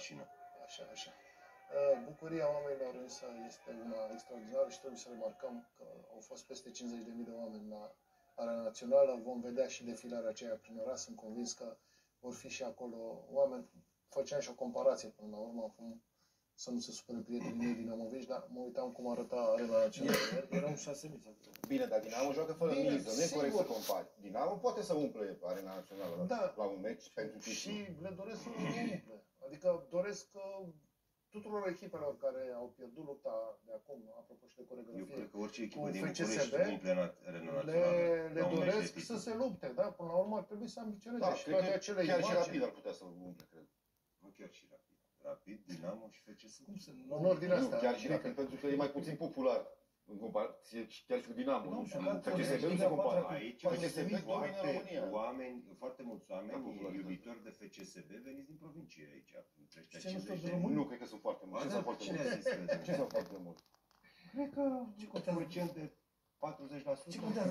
mașină. Așa, așa. Bucuria oamenilor însă este una extraordinară și trebuie să remarcăm că au fost peste 50.000 de oameni la Arena Națională. Vom vedea și defilarea aceea prin oraș. Sunt convins că vor fi și acolo oameni. Făceam și o comparație până la urmă, acum să nu se supere prietenii mei dinamoviști, dar mă uitam cum arăta Arena Națională. Erau 6.000. Bine, dar Dinamo joacă fără miză, nu e corect să compari. Dinamo poate să umple Arena Națională la un meci pentru titlu. Și le doresc să nu umple. Adică doresc tuturor echipelor care au pierdut lupta de acum, apropo și de coregrafie, eu cred că orice echipă din FCSB, București umple Arena Națională. le doresc să se lupte, da? Până la urmă ar trebui să ambiționeze Da, și toate acele chiar imagini. și Rapid ar putea să umple, cred. Nu chiar și Rapid. Rapid, Dinamo și FCSB. Cum se în ordine asta? Chiar și Rapid, pentru că e mai puțin popular. În comparație chiar și cu Dinamo. FCSB nu se compară. Aici FCSB domină România. Foarte mulți oameni iubitori de FCSB veniți din provincie aici. Nu cred că sunt foarte mulți. Ce sunt foarte mulți? Ce sunt foarte mulți? Cred că... Ce procent de 40%? Ce contează?